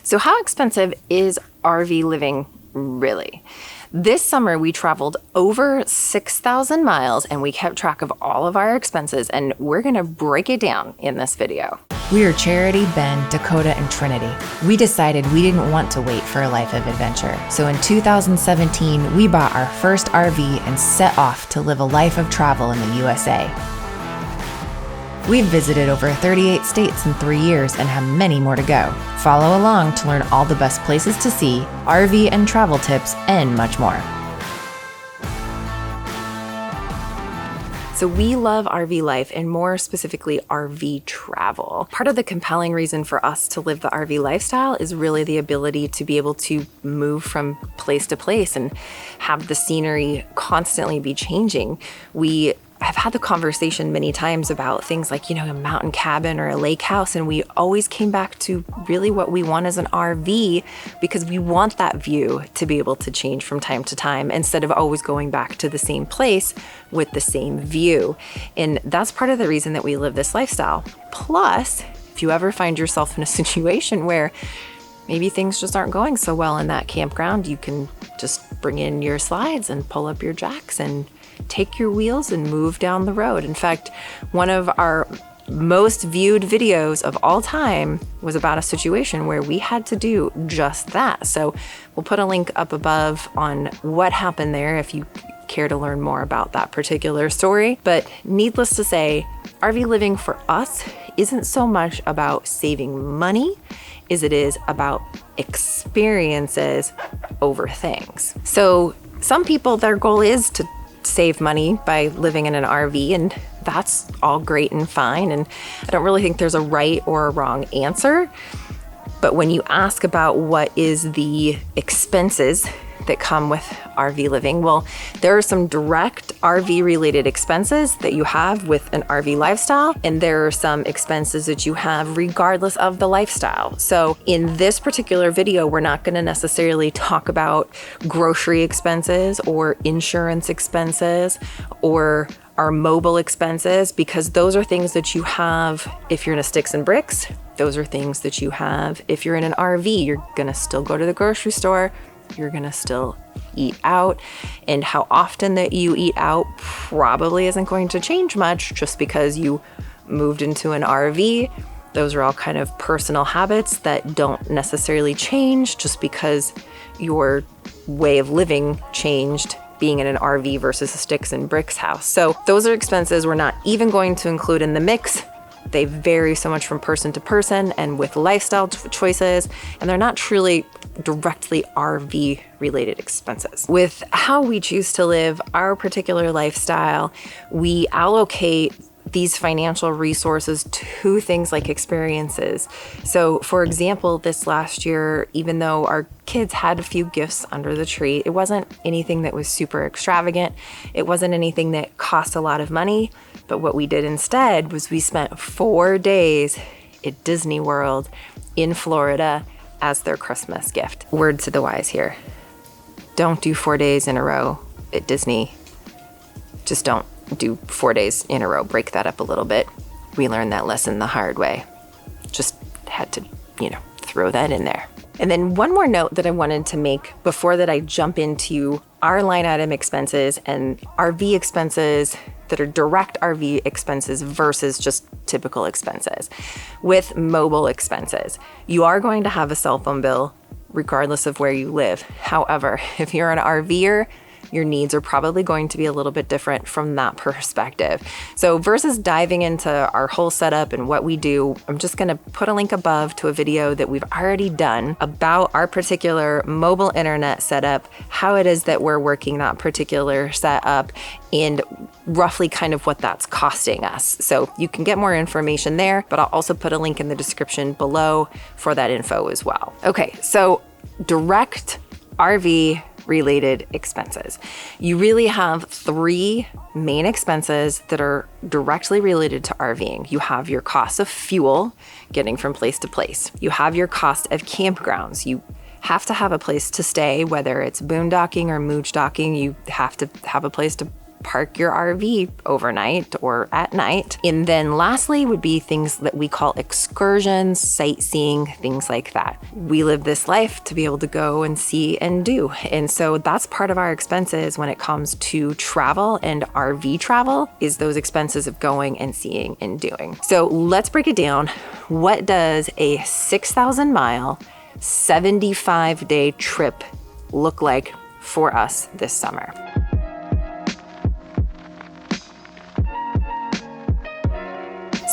So how expensive is RV living really? This summer we traveled over 6,000 miles and we kept track of all of our expenses, and we're gonna break it down in this video. We are Charity, Ben, Dakota, and Trinity. We decided we didn't want to wait for a life of adventure. So in 2017, we bought our first RV and set off to live a life of travel in the USA. We've visited over 38 states in 3 years and have many more to go. Follow along to learn all the best places to see, RV and travel tips, and much more. So we love RV life, and more specifically RV travel. Part of the compelling reason for us to live the RV lifestyle is really the ability to be able to move from place to place and have the scenery constantly be changing. We have had the conversation many times about things like, a mountain cabin or a lake house, and we always came back to really what we want as an RV, because we want that view to be able to change from time to time instead of always going back to the same place with the same view. And that's part of the reason that we live this lifestyle. Plus, if you ever find yourself in a situation where maybe things just aren't going so well in that campground, you can just bring in your slides and pull up your jacks and take your wheels and move down the road. In fact, one of our most viewed videos of all time was about a situation where we had to do just that. So we'll put a link up above on what happened there if you care to learn more about that particular story. But needless to say, RV living for us isn't so much about saving money as it is about experiences over things. So some people, their goal is to save money by living in an RV, and that's all great and fine. And I don't really think there's a right or a wrong answer. But when you ask about what is the expenses that come with RV living, well, there are some direct RV related expenses that you have with an RV lifestyle, and there are some expenses that you have regardless of the lifestyle. So in this particular video, we're not going to necessarily talk about grocery expenses or insurance expenses or our mobile expenses, because those are things that you have if you're in a sticks and bricks. Those are things that you have if you're in an RV. You're going to still go to the grocery store. You're gonna still eat out, and how often that you eat out probably isn't going to change much just because you moved into an RV. Those are all kind of personal habits that don't necessarily change just because your way of living changed being in an RV versus a sticks and bricks house. So those are expenses we're not even going to include in the mix. They vary so much from person to person and with lifestyle choices, and they're not truly directly RV related expenses. With how we choose to live our particular lifestyle, we allocate these financial resources to things like experiences. So for example, this last year, even though our kids had a few gifts under the tree, it wasn't anything that was super extravagant. It wasn't anything that cost a lot of money. But what we did instead was we spent 4 days at Disney World in Florida as their Christmas gift. Word to the wise here. Don't do 4 days in a row at Disney. Just don't do 4 days in a row. Break that up a little bit. We learned that lesson the hard way. Just had to, throw that in there. And then one more note that I wanted to make before that I jump into our line item expenses and RV expenses that are direct RV expenses versus just typical expenses. With mobile expenses, you are going to have a cell phone bill regardless of where you live. However, if you're an RVer, your needs are probably going to be a little bit different from that perspective. So versus diving into our whole setup and what we do, I'm just gonna put a link above to a video that we've already done about our particular mobile internet setup, how it is that we're working that particular setup, and roughly kind of what that's costing us. So you can get more information there, but I'll also put a link in the description below for that info as well. Okay, so direct RV related expenses. You really have 3 main expenses that are directly related to RVing. You have your cost of fuel, getting from place to place. You have your cost of campgrounds. You have to have a place to stay, whether it's boondocking or moochdocking. You have to have a place to park your RV overnight or at night. And then lastly would be things that we call excursions, sightseeing, things like that. We live this life to be able to go and see and do. And so that's part of our expenses when it comes to travel and RV travel, is those expenses of going and seeing and doing. So let's break it down. What does a 6,000 mile, 75-day trip look like for us this summer?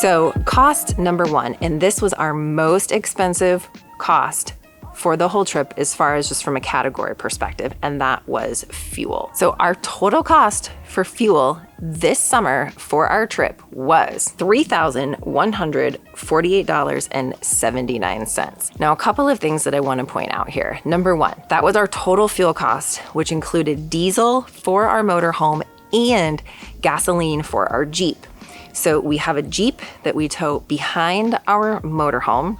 So cost number one, and this was our most expensive cost for the whole trip as far as just from a category perspective, and that was fuel. So our total cost for fuel this summer for our trip was $3,148.79. Now, a couple of things that I want to point out here. Number one, that was our total fuel cost, which included diesel for our motorhome and gasoline for our Jeep. So we have a Jeep that we tow behind our motorhome,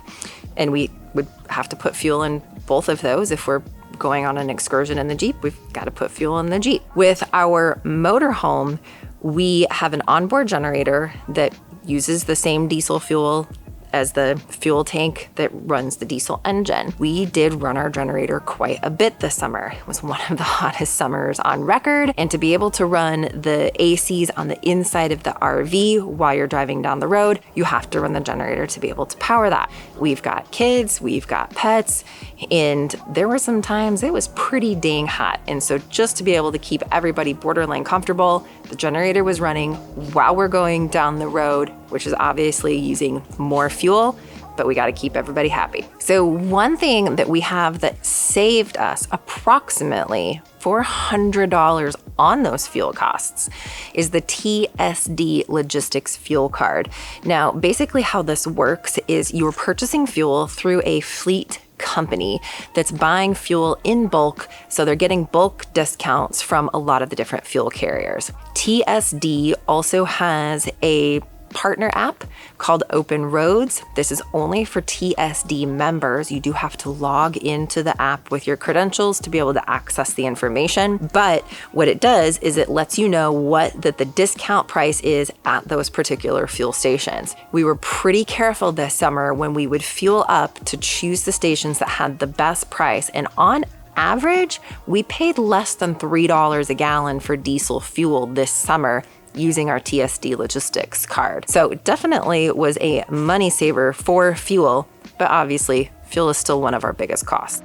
and we would have to put fuel in both of those. If we're going on an excursion in the Jeep, we've got to put fuel in the Jeep. With our motorhome, we have an onboard generator that uses the same diesel fuel as the fuel tank that runs the diesel engine. We did run our generator quite a bit this summer. It was one of the hottest summers on record. And to be able to run the ACs on the inside of the RV while you're driving down the road, you have to run the generator to be able to power that. We've got kids, we've got pets, and there were some times it was pretty dang hot. And so just to be able to keep everybody borderline comfortable, the generator was running while we're going down the road, which is obviously using more fuel, but we got to keep everybody happy. So one thing that we have that saved us approximately $400 on those fuel costs is the TSD Logistics fuel card. Now, basically how this works is you're purchasing fuel through a fleet company that's buying fuel in bulk, so they're getting bulk discounts from a lot of the different fuel carriers. TSD also has a partner app called Open Roads. This is only for TSD members. You do have to log into the app with your credentials to be able to access the information. But what it does is it lets you know what the discount price is at those particular fuel stations. We were pretty careful this summer when we would fuel up to choose the stations that had the best price. And on average, we paid less than $3 a gallon for diesel fuel this summer using our TSD Logistics card. So it definitely was a money saver for fuel, but obviously fuel is still one of our biggest costs.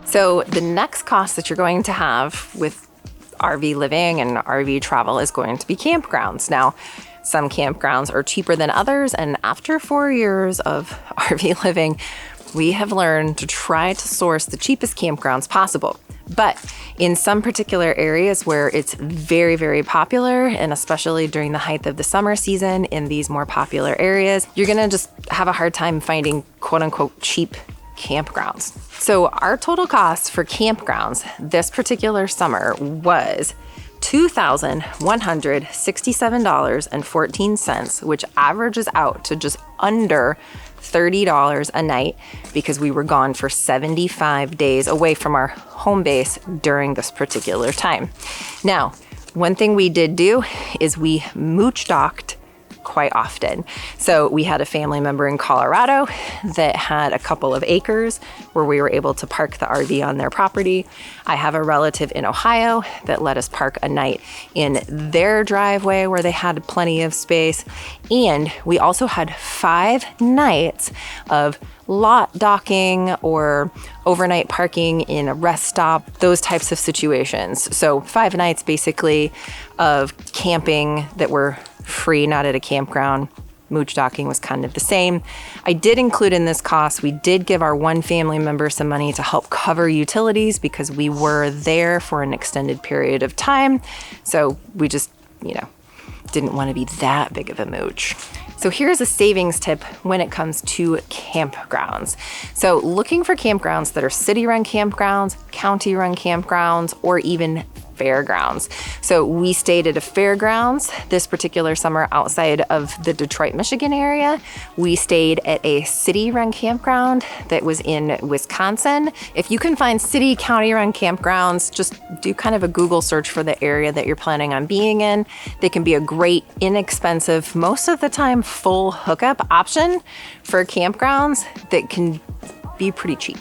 So the next cost that you're going to have with RV living and RV travel is going to be campgrounds. Now, some campgrounds are cheaper than others, and after 4 years of RV living, we have learned to try to source the cheapest campgrounds possible. But in some particular areas where it's very, very popular, and especially during the height of the summer season in these more popular areas, you're gonna just have a hard time finding quote unquote cheap campgrounds. So our total cost for campgrounds this particular summer was $2,167.14, which averages out to just under $30 a night because we were gone for 75 days away from our home base during this particular time. Now, one thing we did do is we mooch docked quite often. So we had a family member in Colorado that had a couple of acres where we were able to park the RV on their property. I have a relative in Ohio that let us park a night in their driveway where they had plenty of space. And we also had 5 nights of lot docking or overnight parking in a rest stop, those types of situations. So 5 nights basically of camping that were free, not at a campground. Mooch docking was kind of the same. I did include in this cost, we did give our one family member some money to help cover utilities because we were there for an extended period of time. So we just, didn't want to be that big of a mooch. So here's a savings tip when it comes to campgrounds. So looking for campgrounds that are city-run campgrounds, county-run campgrounds, or even fairgrounds. So we stayed at a fairgrounds this particular summer outside of the Detroit, Michigan area. We stayed at a city-run campground that was in Wisconsin. If you can find city, county-run campgrounds, just do kind of a Google search for the area that you're planning on being in. They can be a great, inexpensive, most of the time full hookup option for campgrounds that can be pretty cheap.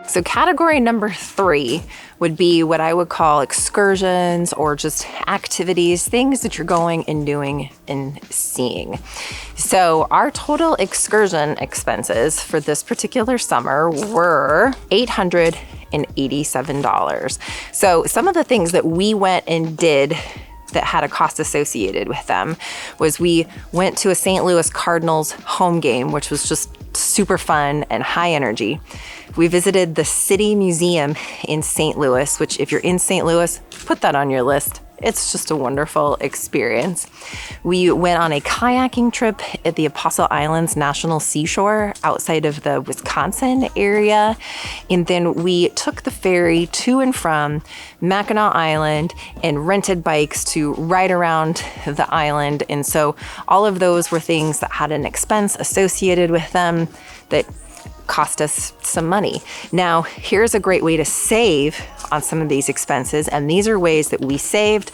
So category number 3 would be what I would call excursions or just activities, things that you're going and doing and seeing. So our total excursion expenses for this particular summer were $887. So some of the things that we went and did that had a cost associated with them was we went to a St. Louis Cardinals home game, which was just super fun and high energy. We visited the City Museum in St. Louis, which if you're in St. Louis, put that on your list. It's just a wonderful experience. We went on a kayaking trip at the Apostle Islands National Seashore outside of the Wisconsin area. And then we took the ferry to and from Mackinac Island and rented bikes to ride around the island. And so all of those were things that had an expense associated with them that cost us some money. Now, here's a great way to save on some of these expenses, and these are ways that we saved.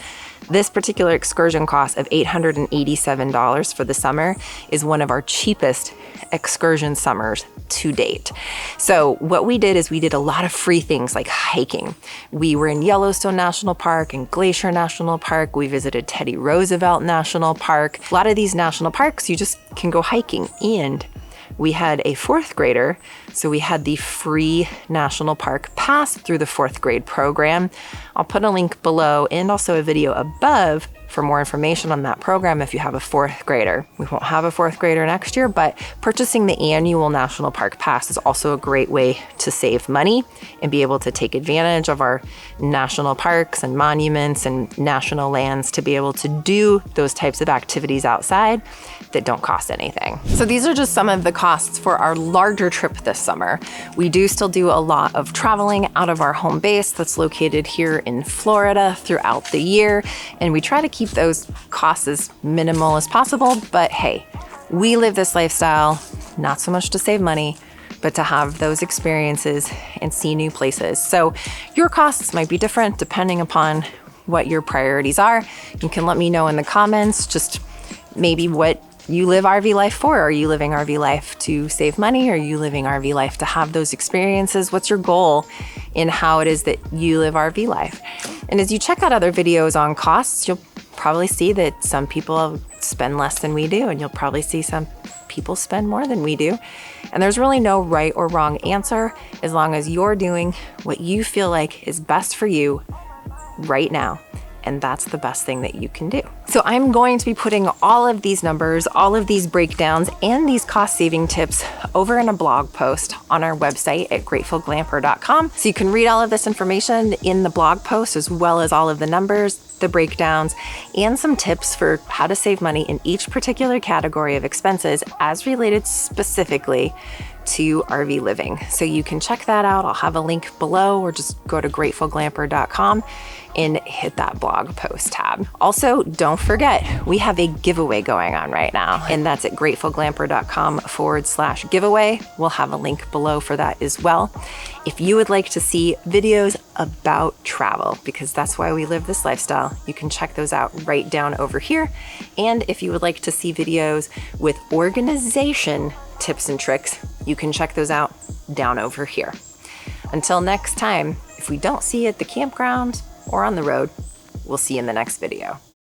This particular excursion cost of $887 for the summer is one of our cheapest excursion summers to date. So what we did is we did a lot of free things like hiking. We were in Yellowstone National Park and Glacier National Park. We visited Teddy Roosevelt National Park. A lot of these national parks, you just can go hiking. And we had a 4th grader, so we had the free National Park pass through the 4th grade program. I'll put a link below and also a video above for more information on that program if you have a 4th grader. We won't have a 4th grader next year, but purchasing the annual National Park Pass is also a great way to save money and be able to take advantage of our national parks and monuments and national lands to be able to do those types of activities outside that don't cost anything. So these are just some of the costs for our larger trip this summer. We do still do a lot of traveling out of our home base that's located here in Florida throughout the year, and we try to keep those costs as minimal as possible. But hey, we live this lifestyle not so much to save money, but to have those experiences and see new places. So your costs might be different depending upon what your priorities are. You can let me know in the comments just maybe what you live RV life for. Are you living RV life to save money? Are you living RV life to have those experiences? What's your goal in how it is that you live RV life? And as you check out other videos on costs, you'll probably see that some people spend less than we do, and you'll probably see some people spend more than we do. And there's really no right or wrong answer as long as you're doing what you feel like is best for you right now. And that's the best thing that you can do. So I'm going to be putting all of these numbers, all of these breakdowns, and these cost-saving tips over in a blog post on our website at gratefulglamper.com. So you can read all of this information in the blog post, as well as all of the numbers, the breakdowns, and some tips for how to save money in each particular category of expenses as related specifically to RV living. So you can check that out. I'll have a link below, or just go to gratefulglamper.com and hit that blog post tab. Also, don't forget, we have a giveaway going on right now, and that's at gratefulglamper.com/giveaway. We'll have a link below for that as well. If you would like to see videos about travel, because that's why we live this lifestyle, you can check those out right down over here. And if you would like to see videos with organization tips and tricks, you can check those out down over here. Until next time, if we don't see you at the campground or on the road, we'll see you in the next video.